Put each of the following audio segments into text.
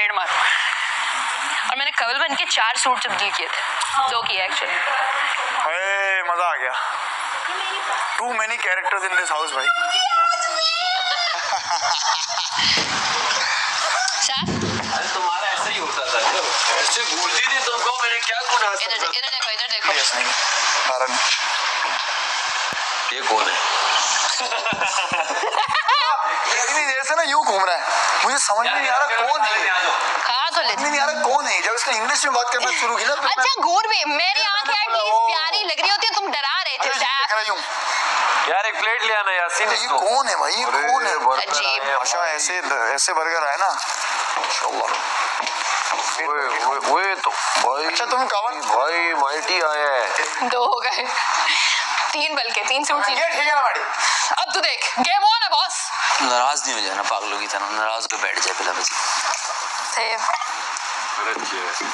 Trademark. और मैंने कवल बन के 4 सूट तब्दील किए थे, 2 किए एक्चुअली। मजा आ गया। Too many characters in this house भाई। अरे तुम्हारा ऐसा ही होता था, ऐसे घूरती थी तुमको, मैंने क्या गुनाह किया? इधर देखो, इधर देखो। यस नहीं, कारण ये कौन है? इतनी देर से ना यूं घूम रहा है, मुझे समझ में नहीं आ रहा कौन है। कहा तो ले, नहीं आ रहा कौन है। जब इसने इंग्लिश में बात करना शुरू की ना तो अच्छा घूर भी, मेरी आंखें एटलीस्ट प्यारी लग रही होती है, तुम डरा रहे थे सैफ। यार एक प्लेट ले आना यासीन। ये कौन है भाई, ये कौन है? अजीब। अच्छा ऐसे बर्गर आए ना इंशाल्लाह। वो तो भाई, अच्छा तुम कवन भाई माइटी आया है। 2 हो गए, 3 बल्कि 3 सूट। ये ठीक है ना मैडी। अब तू देख, गेम ऑन है बॉस। नाराज नहीं हो जाना पागलों की तरह, नाराज होकर बैठ जाए पहला बजे।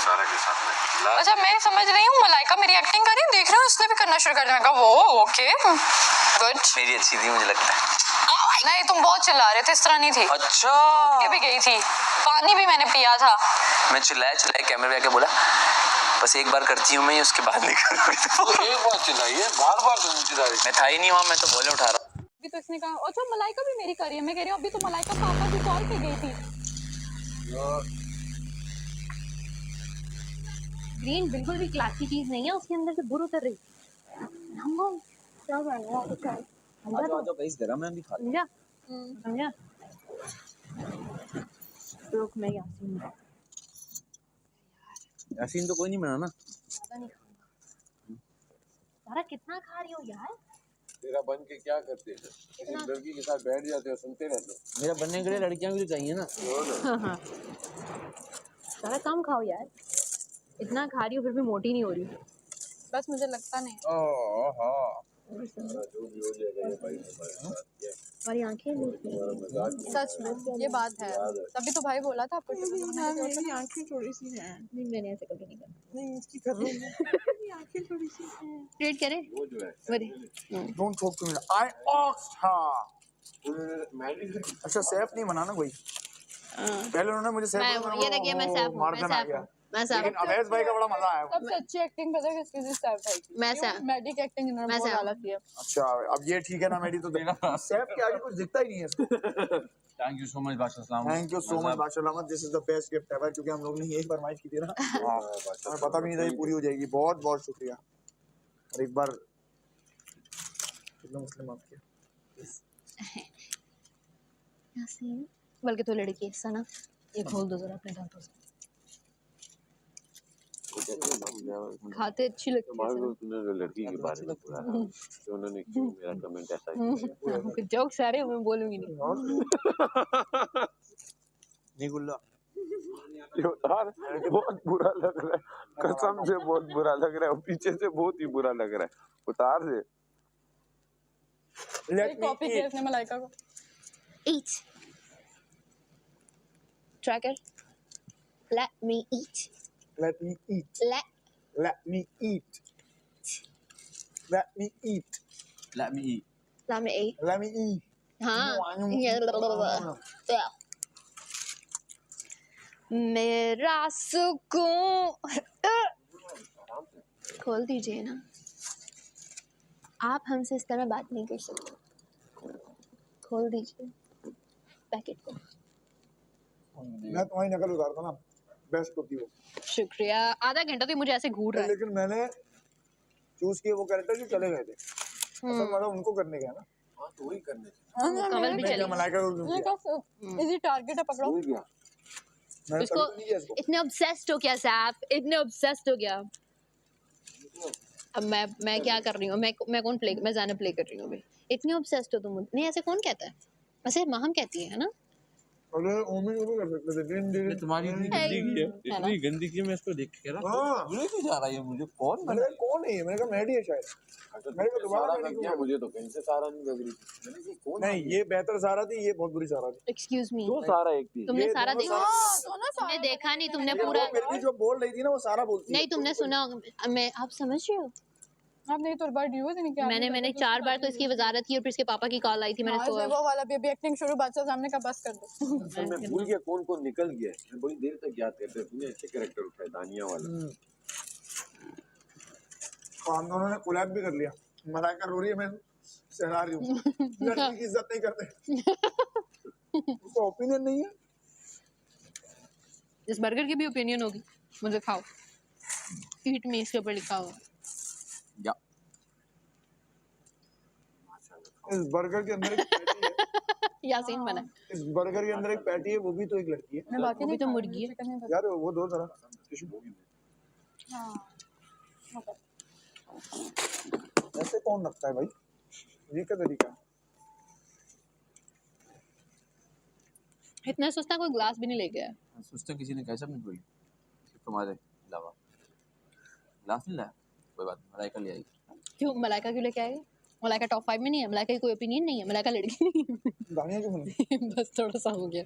सारा के साथ में। अच्छा मैं समझ रही हूँ, मलाइका मेरी एक्टिंग कर रही है, देख रही हूँ इसलिए भी करना शुरू कर देना का। वो ओके गुड। मेरी अच्छी थी मुझे लगता है। नहीं तुम बहुत चिल्ला रहे थे, इस तरह नहीं थी। अच्छा के भी गई थी, पानी भी मैंने पिया था। मैं चिल्लाए कैमरे में आके बोला बस एक बार करती हूँ मैं, उसके बाद नहीं करूँगी। एक बार चिल्लाइए, बार-बार तो नहीं चिल्ला रही। मैं था ही नहीं वहाँ, मैं तो बोले उठा रहा। अभी तो इसने कहा अच्छा मलाइका भी मेरी कर रही है, मैं कह रही हूँ अभी तो मलाइका पापा की कॉल पे गई थी। ग्रीन बिल्कुल भी क्लासी चीज नहीं है, उसके अंदर से बुर उतर रही। हम क्या करना है? आजो गाइस गरम है, अभी खा लो। समझा समझा। रुक मैं यासीन तो कोई नहीं बना ना। ज्यादा नहीं खाऊंगा। सारा कितना खा रही हो यार? तेरा बन के क्या करते हो? किसी लड़की के साथ बैठ जाते हो, सुनते रहते हो। मेरा बनने के लिए लड़कियां भी तो चाहिए ना। सारा कम खाओ यार, इतना खा रही हो फिर भी मोटी नहीं हो रही। बस मुझे लगता नहीं। जो भी हो जाएगा ये भाई हमारे साथ ये हमारी आंखें सच में ये बात है, तभी तो भाई बोला था आपको। मेरी आंखें थोड़ी सी हैं। नहीं मैंने ऐसे कभी नहीं करा। नहीं इसकी कर रही हूं। मेरी आंखें थोड़ी सी हैं। ट्रेड करे वो जो है don't talk to me. I ऑक्स हां। अच्छा सैफ नहीं बनाना कोई। पहले उन्होंने मुझे सैफ ये देखिए मैं सैफ हूं, मैं सैफ लेकिन अवैध भाई का बड़ा मजा आया। सबसे अच्छी एक्टिंग पता है किसकी थी? सैफ भाई की। मैं सैफ। मैडी की एक्टिंग इन्होंने बहुत अलग की है। अच्छा अब ये ठीक है ना मेडी तो देना। सैफ के आगे कुछ दिखता ही नहीं है इसको। थैंक यू सो मच बादशाह सलाम। थैंक यू सो मच बादशाह सलामत। This is the best gift ever, क्योंकि हम लोग ने यही फरमाइश की थी ना। हमें पता भी नहीं था ये पूरी हो जाएगी। बहुत बहुत शुक्रिया। और एक बार कितना मुस्लिम आपके यासीन बल्कि तो लड़की है सना, ये खोल दो जरा अपने दांतों से। खाते अच्छी लगती है तुम्हारे लड़की के बारे में पूरा तो उन्होंने क्यों मेरा कमेंट ऐसा किया? कुछ जोक सारे मैं बोलूंगी नहीं। निगुल्ला यार बहुत बुरा लग रहा है, कसम से बहुत बुरा लग रहा है, और पीछे से बहुत ही बुरा लग रहा है। उतार दे। कॉपी किया इसने मलाइका को। Eat. Tracker. Let me eat. Let me eat. Let Let me eat. Let me eat. Let me eat. let me eat. Let me eat. हाँ। मेरा सुकून खोल दीजिए ना, आप हमसे इस तरह बात नहीं कर सकते। खोल दीजिए पैकेट को। मैं तुम्हारी नकल उतारता ना, बेस्ट होती वो। शुक्रिया। आधा घंटा तो मुझे ऐसे घूर रहा है। लेकिन मैंने चूज किए वो कैरेक्टर जो चले गए थे, असल मतलब उनको करने गया ना। हाँ तो वही करने थे। कमल भी चली। मलाइका को क्यों किया? इजी टारगेट है, पकड़ो। वही गया। मैंने इसको तभी नहीं किया इसको। इतने ऑब्सेस्ड हो गया सैफ, इतने ऑब्सेस्ड हो गया। अब मैं क्या कर रही हूँ? मैं कौन प्ले, मैं जाना प्ले कर रही हूँ अभी। इतने ऑब्सेस्ड हो तुम। नहीं ऐसे कौन कहता है? वैसे माहम कहती है ना। अरे ओमी को कर सकते थे। दिन तुम्हारी इतनी गंदी की है, इतनी गंदी की मैं इसको देख के कह रहा ये क्यों जा रहा है मुझे? कौन मैंने कहा कौन है ये? मैंने कहा मैडी है शायद। मेरे को दोबारा लग गया, मुझे तो कहीं से सारा नहीं लग रही थी। मैंने कहा कौन? नहीं ये बेहतर सारा थी, ये बहुत बुरी सारा थी। एक्सक्यूज मी, दो सारा एक थी। तुमने ये सारा दोनों देखा? सारा- तुमने देखा नहीं, तुमने ये पूरा वो फिर भी जो बोल रही थी ना वो सारा बोलती है। नहीं तुमने सुना। मैं आप समझ रहे हो? आपने तो बार ड्यू नहीं किया मैंने 4 बार तो इसकी वजारत की और फिर इसके पापा की कॉल आई थी मैंने इसने वो वाला बेबी एक्टिंग शुरू बादशाह सामने का बस कर दो सर मैं भूल गया कौन कौन निकल गया है। मैं बड़ी देर तक याद करते थे तूने अच्छे कैरेक्टर उठाए दानिया वाला। तो हम दोनों ने कोलैब भी कर लिया। मलाइका रो रही है, मैं सहला रही हूँ। लड़की की इज्जत नहीं करते। उसका ओपिनियन नहीं है। इस बर्गर की भी ओपिनियन होगी, मुझे खाओ, ईट मी इसके ऊपर लिखा हुआ। या इस बर्गर के अंदर एक पैटी है। यासीन बना, इस बर्गर के अंदर एक पैटी है, वो भी तो एक लड़की है। मैं बाकी वो भी नहीं तो खा मुर्गी है। रही, चिकन यार वो दो जरा टिश्यू। ऐसे कौन रखता है भाई? ये क्या तरीका है? इतना सस्ता कोई ग्लास भी नहीं लेके आया। सोचते किसी ने कैसे नहीं बोली सिर्फ तुम्हारे अलावा। ग्लास नहीं लाया, कोई बात नहीं, मलाइका ले आई। क्यों मलाइका क्यों लेके आएगा? मलाइका टॉप 5 में नहीं है, मलाइका की कोई ओपिनियन नहीं है, मलाइका लड़की नहीं है। दानिया क्यों बनी? बस थोड़ा सा हो गया।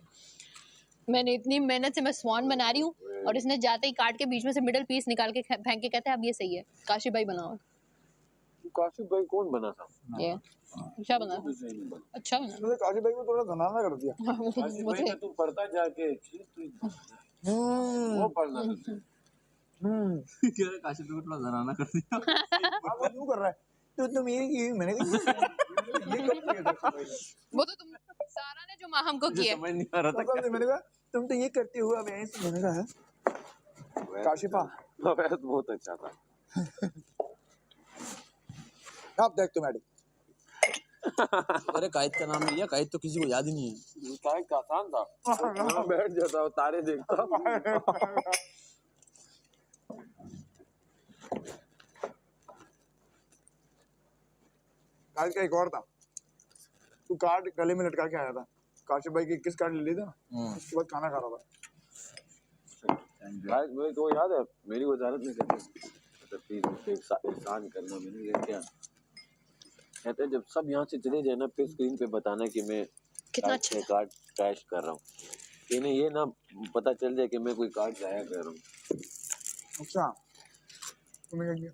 मैंने इतनी मेहनत से मैं स्वान बना रही हूँ और इसने जाते ही काट के बीच में से मिडल पीस निकाल के फेंक के कहते हैं अब ये सही है। काशी भाई बनाओ। काशिफ भाई कौन बना था? ये अच्छा बना, अच्छा बना। मैंने काशी भाई को थोड़ा घनाना कर दिया। काशिफ भाई का तू पढ़ता जाके वो पढ़ना तुझे। क्या काशिफ को थोड़ा जनाना कर दिया। हाँ वो क्यों कर रहा है? तो तुम ये मैंने ये कब किया था भाई? वो तो तुम सारा ने जो माहम को किया। समझ नहीं आ रहा था मतलब मैंने कहा तुम तो ये करते हो, अब यहीं से मैंने कहा है काशिफा वैसे बहुत अच्छा था। आप देख तो मैडम अरे कायद का नाम लिया, कायद तो किसी को याद ही नहीं है। कायद का आसान था, वहाँ बैठ जाता और तारे देखता। काश का एक और था, तू कार्ड गले में लटका के आया था। काशिफ भाई की 21 कार्ड ले लिए था, उसके बाद खाना खा रहा था। कायद भाई को याद है मेरी वजारत में कहते तो प्लीज मुझे एहसान करना। मैंने ये क्या कहते हैं जब सब यहाँ से चले जाए ना फिर स्क्रीन पे बताना कि मैं कितना अच्छा कार्ड कैश कर रहा हूँ, इन्हें ये ना पता चल जाए कि मैं कोई कार्ड जाया कर रहा हूँ। अच्छा तुमने क्या किया?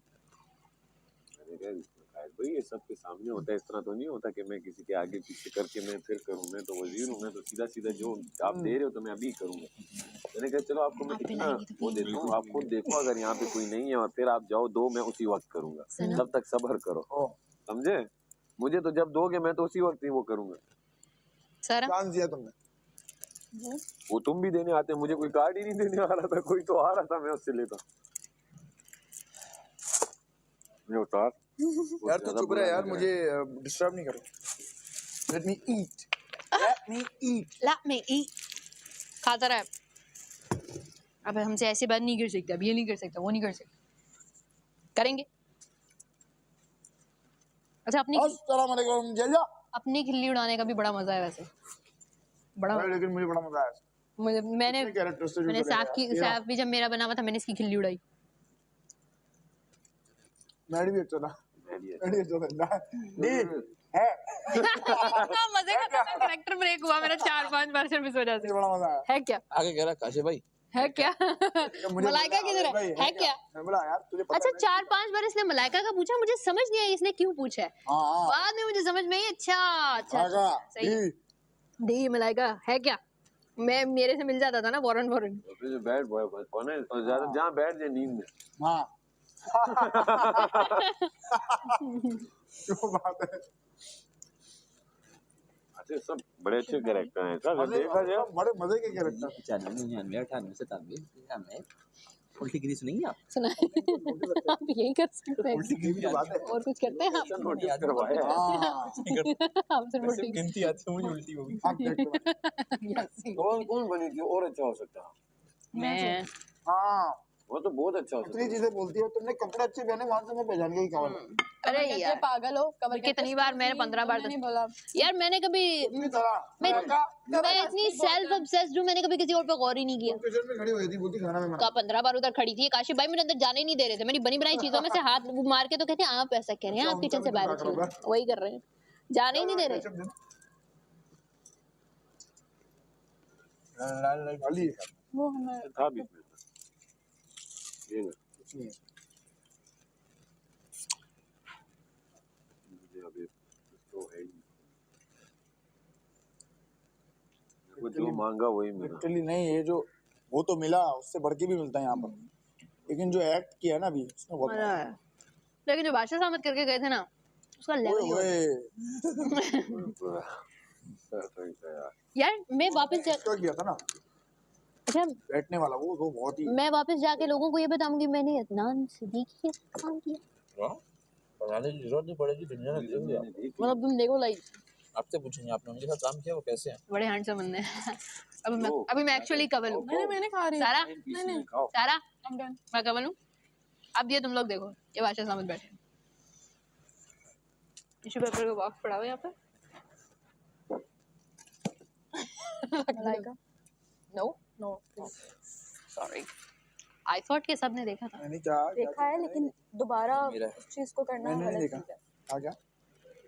मैंने कहा कायद भाई ये सबके सामने होता है, इस तरह तो नहीं होता कि मैं किसी के आगे पीछे करके मैं फिर करूँ। मैं तो वजीर हूँ, मैं तो सीधा सीधा जो आप दे रहे हो तो मैं अभी करूँगा। मैंने कहा चलो आपको मैं कितना वो देता हूँ, आप खुद देखो अगर यहाँ पे कोई नहीं है और फिर आप जाओ दो, मैं उसी वक्त करूँगा, तब तक सब्र करो। समझे? मुझे तो जब दोगे मैं तो उसी वक्त ही वो करूँगा। सारा चांस दिया तुमने। वो तुम भी देने आते, मुझे कोई कार्ड ही नहीं देने आ रहा था, कोई तो आ रहा था मैं उससे लेता। मैं उतार यार तू चुप रहा यार, मुझे डिस्टर्ब नहीं करो। लेट मी ईट, लेट मी ईट। Let me eat। खाता रहा। अब हमसे ऐसे बात नहीं कर सकता, अब ये नहीं कर सकता, वो नहीं कर सकता, करेंगे। अच्छा अस्सलाम वालेकुम जल्ला। अपनी खिल्ली उड़ाने का भी बड़ा मजा है वैसे, बड़ा भाई लेकिन मुझे बड़ा मजा आया। मैंने कैरेक्टर से मैंने सैफ भी जब मेरा बना हुआ था मैंने इसकी खिल्ली उड़ाई। मैडी भी अच्छा था, मैडी अच्छा था। डी है इतना मजे का कैरेक्टर ब्रेक हुआ मेरा 4-5 बार सिर्फ इस वजह से। मुझे बड़ा मजा आया। है क्या? आगे कह रहा काशिफ भाई है क्या? मुझे मलाइका किधर भाई, है? है क्या? मैं बोला यार तुझे पता अच्छा 4-5 बार इसने मलाइका का पूछा, मुझे समझ नहीं आया इसने क्यों पूछा है। हाँ बाद में मुझे समझ में आई। अच्छा अच्छा सही है। डी मलाइका है क्या? मैं मेरे से मिल जाता था ना फौरन। फिर बैड बॉय कौन है और ज्यादा जहाँ बैठ जाए नींद में। हाँ क्यों बात है? अच्छे सब बड़े अच्छे कैरेक्टर हैं सर, देखा जाए बड़े मजे के कैरेक्टर। 95 98 97 उल्टी गिरी सुनेंगे आप? सुना आप यही कर सकते हैं उल्टी गिनती बात है। और कुछ करते हैं आप? नोटिस करवाया है। हाँ आप सिर्फ वैसे उल्टी गिनती आती है मुझे उल्टी होगी। आप देख लो। यासीन। कौन कौन बनी थी और अच्छा हो सकता? मैं हाँ वो तो बहुत अच्छा हो इतनी सकता। चीजें बोलती है, तुमने कपड़े अच्छे पहने वहां से मैं पहचान गई कवर। अरे यार पागल हो कवर कितनी बार मैंने 15 बार नहीं बोला। यार मैंने कभी इतनी तरह मैं मैं मैं इतनी सेल्फ ऑब्सेस्ड हूँ, मैंने कभी किसी और पे गौर ही नहीं किया। किचन में खड़ी हुई थी, बोलती खाना में का 15 बार उधर खड़ी थी काशिफ भाई, मुझे अंदर जाने ही नहीं दे रहे थे। मेरी बनी बनाई चीजों में से हाथ मार के तो कहते हैं आप ऐसा कह रहे हैं, आप किचन से बाहर निकलो, वही कर रहे हैं, जाने ही नहीं दे रहे। खाली वो हमें था बीच में ये ना। तो है ही नहीं। मेरे को जो मांगा वही मिला। लिटरली नहीं, ये जो वो तो मिला, उससे बढ़ के भी मिलता है यहाँ पर, लेकिन जो एक्ट किया ना अभी उसने बहुत मजा आया। लेकिन जो बादशाह सामत करके गए थे ना, उसका लेवल ही ओए यार मैं वापस क्या किया था ना अच्छा बैठने वाला, वो तो बहुत ही मैं वापस जाके लोगों को ये बताऊंगी मैंने अदनान सिद्दीकी के साथ काम किया। बनाने की जरूरत नहीं पड़ेगी, दुनिया में देख लिया। मतलब तुम देखो लाइक आपसे पूछेंगे आपने उनके साथ काम किया, वो कैसे हैं? बड़े हैंडसम बंदे हैं। अभी मैं एक्चुअली कवल हूँ। मैंने खा रही सारा नहीं सारा मैं कवल हूँ। अब ये तुम लोग देखो, ये बादशाह सामत बैठे हैं। टिश्यू पेपर का बॉक्स पड़ा हुआ है यहाँ पे। नो सॉरी आई थॉट कि सबने देखा था। मैंने क्या देखा है लेकिन दोबारा मेरा उस चीज को करना मैंने नहीं गलत देखा। चीज है। आ क्या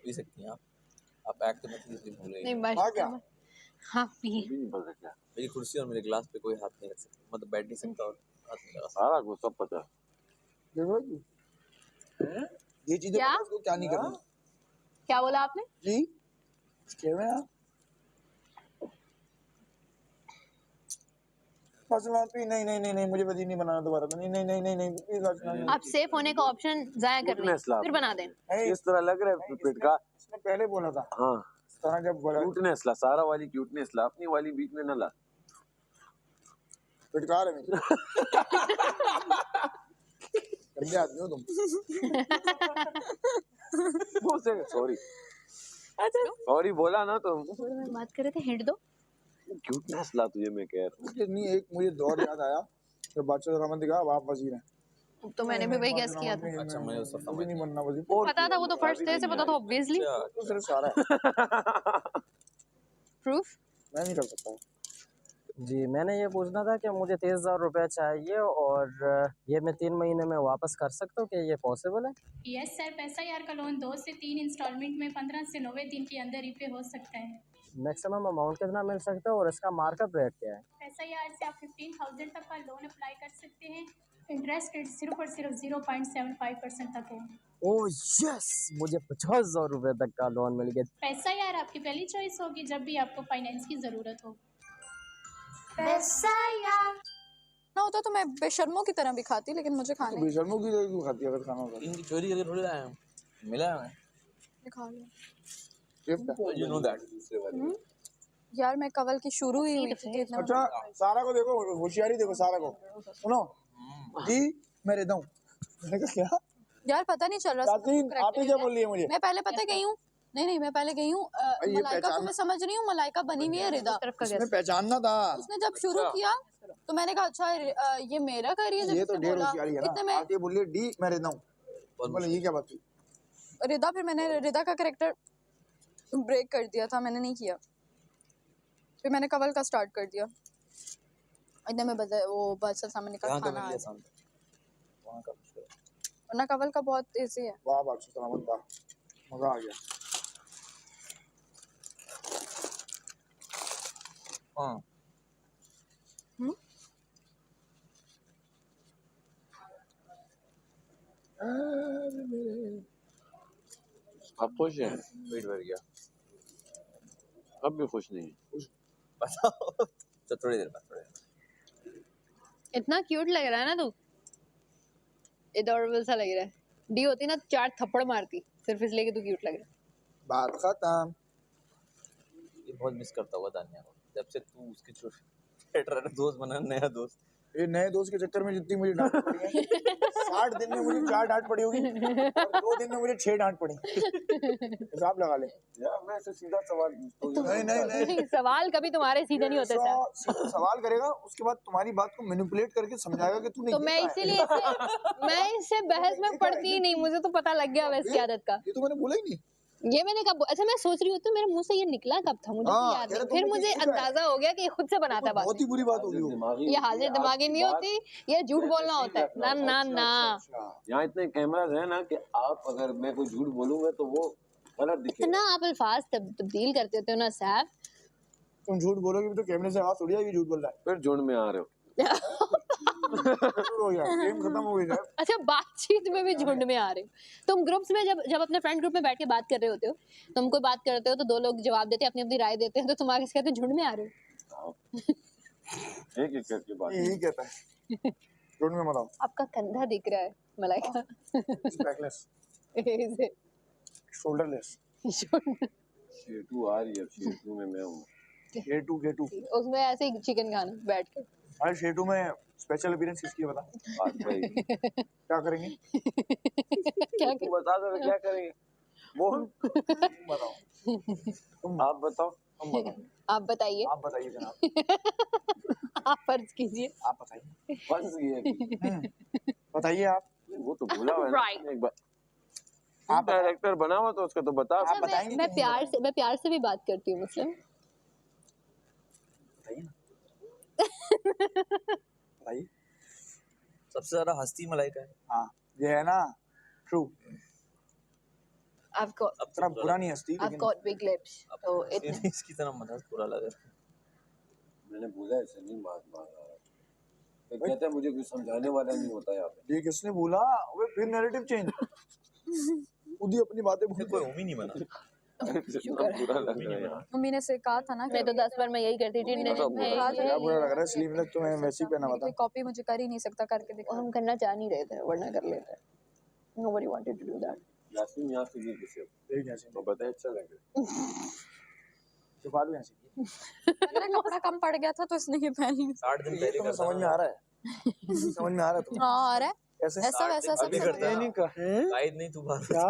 पी सकती हैं आप एक्ट मत कीजिए, भूल गई। नहीं आ क्या हाँ पी भी नहीं पता क्या मेरी कुर्सी और मेरे गिलास पे कोई हाथ नहीं रख सकता, मतलब बैठ नहीं सकता और हाथ नहीं लगा सकता। सारा को सब पता है। देखो ये चीजें क्या? पता है उसको क्या नहीं करनी क्या बोला आपने? जी क्या में यार फसला पे नहीं नहीं नहीं नहीं मुझे वजी नहीं बनाना दोबारा तो नहीं नहीं नहीं नहीं नहीं प्लीज फसला नहीं आप सेफ होने का ऑप्शन जाया कर रहे हैं, फिर बना दें। इस तरह लग रहा है पेट का। इसने पहले बोला था हाँ इस तरह जब बोला क्यूटनेस ला, सारा वाली क्यूटनेस ला, अपनी वाली बीच में न ला। फिटकार है मेरी गंदे आदमी हो तुम सॉरी सॉरी बोला ना तो बात कर रहे थे, हिंट दो। क्यूटनेस ला तुझे मैं कह रहा हूँ। मुझे नहीं एक मुझे दौर याद आया जब बादशाह रहमान दिखा आप वजीर हैं तो मैंने भी वही गैस किया था। अच्छा मैं उस वक्त मुझे नहीं बनना वजीर पता था, वो तो फर्स्ट डे से पता था ऑब्वियसली। तो सिर्फ सारा है प्रूफ मैं नहीं कर सकता जी मैंने ये पूछना था कि मुझे 30,000 रुपये चाहिए और ये मैं 3 महीने में वापस कर सकता हूँ, क्या ये पॉसिबल है? यस सर, पैसा यार का लोन 2 से 3 इंस्टॉलमेंट में 15 से 90 दिन के अंदर रिपे हो सकता है। मैक्सिमम अमाउंट कितना मिल सकता है और इसका मार्कअप रेट क्या है? पैसा यार से आप 15,000 तक का लोन अप्लाई कर सकते हैं। इंटरेस्ट रेट सिर्फ और सिर्फ 0.75% तक है। ओह यस, मुझे 50,000 रुपये तक का लोन मिल गया। पैसा यार आपकी पहली चॉइस होगी जब भी आपको फाइनेंस की ज़रूरत हो। ना होता तो मैं बेशर्मों की तरह भी खाती, लेकिन मुझे खाने बेशर्मों की क्यों खाती है अगर खाना होता इनकी चोरी करके थोड़ी लाया हूँ, मिला है हमें। खा लो। गिफ्ट है यू नो दैट। यार मैं कवल की शुरू ही हुई थी इतना। अच्छा सारा को देखो होशियारी देखो सारा को सुनो जी मैं रहता हूँ मैंने कहा क्या यार पता नहीं चल रहा चाची आप ही क्या बोल रही है मुझे मैं पहले पता गई हूँ। नहीं मैं पहले गई हूँ ये मलाइका को पहचान- मैं समझ रही हूँ, मलाइका बनी हुई है रिदा। तरफ का इसने गैस। पहचानना था उसने जब शुरू किया तो मैंने कहा अच्छा ये मेरा कर रही है। जब ये तो उसने डेढ़ बोला, होशियारी है इतने ना आप ये बोलिए डी मैं रहता हूँ बोले ये क्या बात थी में रिदा, फिर मैंने रिदा का कैरेक्टर ब्रेक कर दिया था, मैंने नहीं किया। फिर मैंने कवल का स्टार्ट कर दिया। इतने में वो बादशाह सामने का यहाँ का खाना मिल आया, गया सामने, वहाँ का मुश्किल है। वरना कवल का बहुत इजी है। वाह बादशाह सलामत वाह मजा आ गया हाँ अब खुश है, पेट भर गया। अब भी खुश नहीं है। बताओ तो थोड़ी देर बाद इतना क्यूट लग रहा है ना तू, एडोरेबल सा लग रहा है। डी होती ना 4 थप्पड़ मारती सिर्फ इसलिए कि तू क्यूट लग रहा है। बात खत्म ये बहुत मिस करता हुआ दानिया को, जब से तू उसके छोटे दोस्त बना, नया दोस्त। ये नए दोस्त के चक्कर में जितनी मुझे डांट पड़ी है 60 दिन में मुझे 4 डांट पड़ी होगी और 2 दिन में मुझे 6 डांट पड़ी हिसाब लगा ले यार मैं ऐसे सीधा सवाल पूछता हूँ। नहीं सवाल कभी तुम्हारे सीधे नहीं होते सर। सीधा सवाल करेगा उसके बाद तुम्हारी बात को मैनिपुलेट करके समझाएगा कि तूने तो ये मैं कहा है। इसीलिए मैं इससे बहस में पड़ती ही नहीं, मुझे तो पता लग गया वैसी आदत का। ये तो मैंने बोला ही नहीं ये मैंने कब, अच्छा मैं सोच रही हूँ तो मेरे मुंह से ये निकला कब था, मुझे तो हाँ, याद कह रहा नहीं। फिर तुमने मुझे किसी का है। अंदाजा हो गया कि ये खुद से बनाता है बात। बहुत ही बुरी बात होगी वो दिमागी ये हाजिर दिमागी नहीं होती, ये झूठ बोलना होता है। ना ना ना यहाँ इतने कैमरास है ना कि आप अगर मैं कोई झूठ बोलूंगा तो वो गलत दिखेगा। इतना आप अल्फाज तब्दील करते होते हो ना साहब। तुम झूठ बोलोगे भी तो कैमरे से आवाज उड़ जाएगी झूठ बोल रहा है फिर झुंड में आ रहे हो। हो गया, गेम खत्म हो गई साहब। अच्छा बातचीत में भी झुंड में आ रहे हो तुम ग्रुप्स में जब जब अपने फ्रेंड ग्रुप में बैठ के बात कर रहे होते हो तुम कोई बात करते हो तो दो लोग जवाब देते हैं अपनी अपनी राय देते हैं तो तुम आगे से कहते हो झुंड में आ रहे हो एक एक करके बात यही कहता है झुंड में मत आओ। आपका कंधा दिख रहा है मलाइका बैकलेस, इसे शोल्डरलेस, झुंड शेटू आ रही है, शेटू में मैं हूँ। गेटू। उसमें ऐसे ही चिकन खाना बैठ के अरे शेटू में स्पेशल अपीयरेंस किसकी है बता? बात भाई क्या करेंगे? क्या तू बता दो क्या करेंगे, बोल बताओ, आप बताओ। तुम बताओ, आप बताइए आप बताइए जनाब, आप फर्ज कीजिए आप बताइए, फंस गए बताइए आप। वो तो भूला हुआ है ना, Right. एक बार आप डायरेक्टर बना हुआ तो उसका तो बता। आप बताएंगे मैं कि नहीं मैं प्यार से भी बात करती हूँ मुस्लिम बताइए ना, बताइए। सबसे ज्यादा हस्ती मलाइका है। हाँ ये है ना ट्रू, I've got इतना बुरा नहीं हंसती I've लेकिन got big lips तो इसलिए इसकी तरह मदद बुरा लगा। मैंने बोला ऐसे नहीं मार रहा तो कहता है मुझे कुछ समझाने वाला नहीं होता यहाँ पे। ये किसने बोला? वे फिर नैरेटिव चेंज, खुद ही अपनी बातें बोलते कोई उम्मीद नहीं बना। इतना बुरा लग रहा है यार। मम्मी ने से कहा था ना मैं तो 10 बार मैं यही करती थी मैंने कहा था क्या बुरा लग रहा है? स्लीव नेक तो मैं वैसे ही पहना हुआ था। कोई कॉपी मुझे कर ही नहीं सकता, करके दिखा। हम करना चाह नहीं रहे थे वरना कर लेते nobody wanted to do that Yasin यहाँ से नहीं किसी देख ऐसे तो बताए अच्छा लगे। छुपा लूं ऐसे, मेरा कपड़ा कम पड़ गया था तो इसने ये पहन लिया। 60 दिन ये पहले तुम्हें करता समझ में आ रहा है? समझ में आ रहा है तुम्हें? हाँ आ रहा है, कैसे? ऐसा वैसा सब अभी समझ करता में है। आ रहा है। कायद नहीं तू बात क्या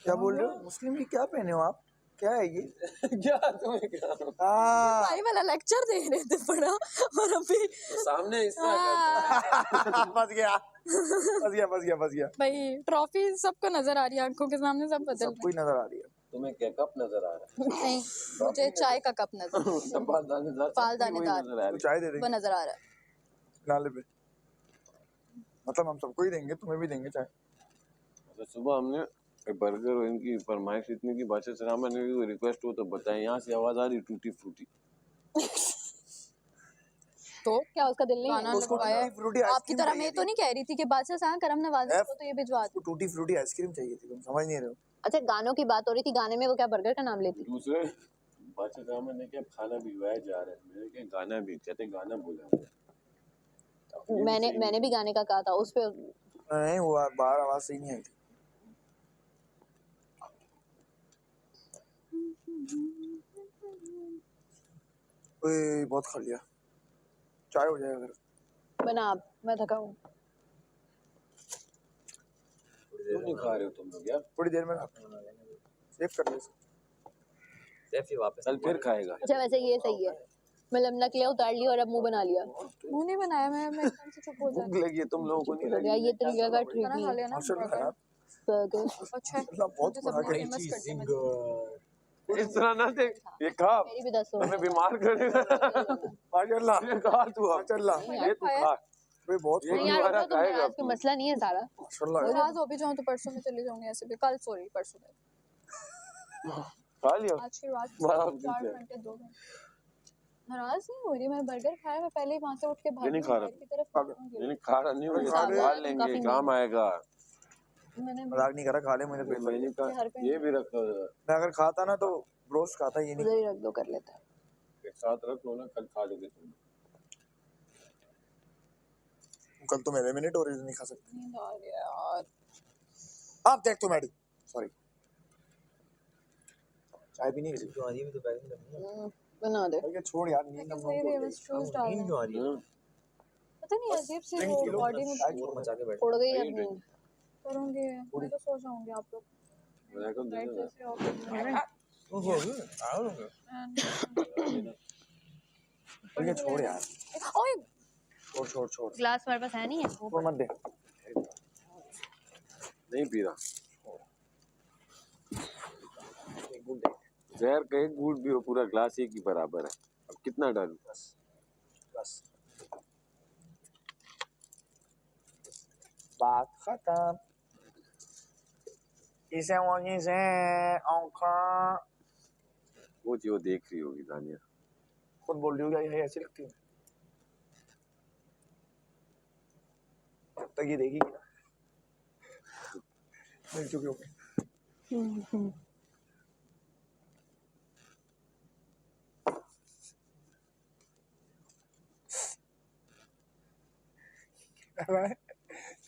क्या बोल रहे हो? मुस्लिम की क्या पहने हो आप? क्या है ये? क्या तुम्हें क्या हाँ भाई वाला लेक्चर दे रहे थे बड़ा, और अभी तो सामने इस तरह का फंस गया फंस गया फंस गया फंस गया। भाई ट्रॉफी सबको नजर आ रही है, आंखों के सामने सब बदल सब कोई नजर आ रही है। तुम्हें क्या कप नजर आ रहा रहे हैं। नहीं मुझे चाय का कप नजर, है? पालदानेदार पालदानेदार। नजर आ तो रही चाय दे वो देंगे नजर आ रहा है। नाले पे, मतलब हम सबको ही देंगे, तुम्हें भी देंगे चाय। है। सुबह हमने एक बर्गर और इनकी फरमाइश इतनी की बादशाह सलामा ने भी रिक्वेस्ट हो तो बताएं। यहाँ से आवाज आ रही टूटी फ्रूटी। तो क्या उसका दिल नहीं गाना है उसको लगवाया है। टूटी फ्रूटी आपकी आइसक्रीम तरह चाहिए मैं तो थी। नहीं कह रही थी कि बादशाह साहब करम नवाज़ F, को तो ये भिजवा उसको टूटी फ्रूटी आइसक्रीम चाहिए थी, तुम समझ नहीं रहे हो। अच्छा गानों की बात हो रही थी गाने में वो क्या बर्गर का नाम लेती दूसरे बादशाह सलामा ने क्या खाना भिजवाया जा रहा है, मैंने क्या गाना भी कहते गाना बोला। मैंने भी गाने का कहा था उस पे नहीं हुआ, बाहर आवाज सही नहीं आई थी। ओए बहुत खा लिया, चाय हो जाएगा फिर। बना आप मैं थका हूँ क्यों नहीं खा रहे हो तुम लोग यार? थोड़ी देर में खाते हैं, सेव कर ले। सेफ ही वापस कल फिर खाएगा। अच्छा वैसे ये सही है मतलब नकलिया उतार ली और अब मुंह बना लिया मुंह नहीं बनाया, मैं एकदम से चुप हो भूख जाती लगी है तुम लोगों को नहीं हो गया लगी? ये तरीका का ट्रीट खाना नहीं खा है लिया ना माशाल्लाह यार, बर्गर अच्छा है, माशाल्लाह बहुत मुझे बड़ा सबने है। फेमस कर दिया। इस तरह ना देख, ये खा मेरी भी 10 हो हमें बीमार कर देगा। माशाल्लाह ये खा तू अब। माशाल्लाह, ये तू खा। वे बहुत ये नहीं यार दोबारा रुको तो खाएगा आज का मसला नहीं है सारा माशाल्लाह और यार। आज हो भी जाऊँ तो परसों में चली जाऊंगी, ऐसे भी कल, सॉरी परसों में। खा लिया। आज की रात बड़ा 4 घंटे 2 घंटे। नाराज नहीं हो रही, मैं बर्गर खाया, मैं पहले ही वहां से उठ के भाग ये नहीं खा रहा। की तरफ भागूंगी। नहीं खा रहा नहीं हूँ, खा ले। खा लेंगे, काफी काम आएगा। मैंने मजाक नहीं करा, खा ले मुझे पेट भर मैंने गया। कहा ये भी रखो, मैं अगर खाता ना तो रोस्ट खाता, ये नहीं। उधर ही रख दो कर लेता एक साथ रख लो ना, कल खा लोगे तुम। कल तो मैं एलिमिनेट हो रही नहीं खा सकते। नींद आ गया यार। आप देख तो मैडी, सॉरी चाय भी नहीं क्यों आ रही है? भी तो बैटिंग करनी है। बना दे है। छोड़ यार, नींद हम सही है, बस शूज डाल नींद रहे क्यों आ रही है? हैं। पता नहीं अजीब सी drink वो पी लो, बॉडी में चाय शोर मचा के बैठ उड़ गई नहीं अपनी drink। करूंगी, मैं तो सो जाऊंगी। आप लोग मैं को दे राइट देना। जैसे ऑफ ओहो आ गए। ठीक छोड़ यार, ओए छोड़ छोड़ छोड़ ग्लास हमारे पास है नहीं है छोड़ मत दे। नहीं पी रहा। जहर का एक घूंट भी हो, पूरा ग्लास एक ही बराबर है। अब कितना डालूं? बस बात खत्म। इसे वहीं से औंखा वो जी वो देख रही होगी दानिया। खुद बोल रही हो, क्या ये ऐसी लगती है? जब तक ये देखेगी ना मिल चुके होंगे।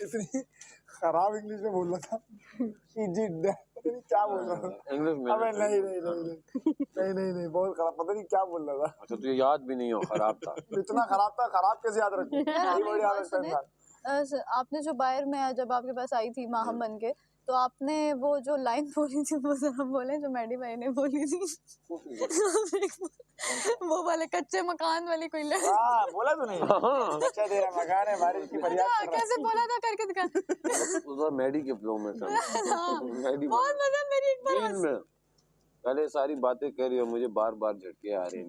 इतनी खराब इंग्लिश में बोल रहा था कि जी पता नहीं क्या बोल रहा था। इंग्लिश में अबे नहीं बहुत खराब, पता नहीं क्या बोल रहा था। अच्छा तुझे याद भी नहीं हो खराब था। इतना खराब था, खराब कैसे याद रखूं? यार, यही आपने बड़ी एक बात हालत है सुने? इंसान। आपने जो बाहर में जब आपके पास आई थी माहम बन के, तो आपने वो जो लाइन बोली थी वो जरा बोले जो मैडी भाई ने बोली थी। वो वाले कच्चे मकान वाली कोई लाइन। हाँ बोला तूने, अच्छा तेरा मकान है बारिश की फरियाद कर रहा कैसे बोला था करके दिखा। उधर मैडी के फ्लो में था। मैडी बहुत मजा, मेरी एक बार दिन में पहले सारी बातें कर रही हो, मुझे बार बार झटके आ रहे हैं।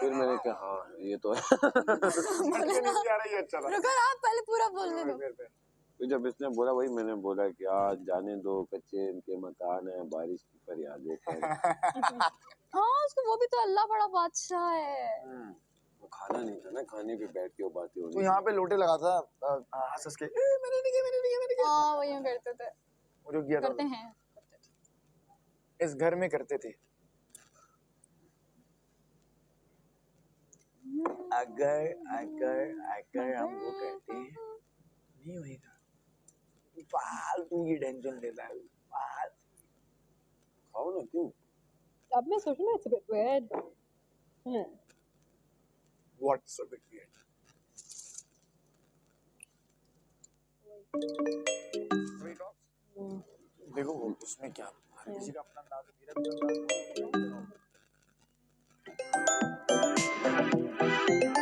फिर मैंने कहा हाँ ये तो है। झटके नहीं आ रही है, अच्छा था। रुको ना, आप पहले पूरा बोलने दो। फिर जब इसने बोला वही मैंने बोला कि आज जाने दो, कच्चे इनके मकान है, बारिश की फरियादें कर। हाँ उसको, वो भी तो अल्लाह बड़ा बादशाह है। वो खाना नहीं था ना, खाने पे बैठ के वो बातें हो तो रही यहाँ पे लोटे लगा था हंस के, मैंने किया। हाँ वो यूं करते थे, वो जो किया था करते हैं। इस घर में करते थे। अगर अगर अगर हम वो करते हैं नहीं होएगा। फालतू की टेंशन लेता है खाओ ना, क्यों? अब मैं सोच रही हूँ it's a bit weird. What's a bit weird. देखो वो उसमें क्या, हर किसी का अपना अंदाज है, मेरा भी अंदाज है।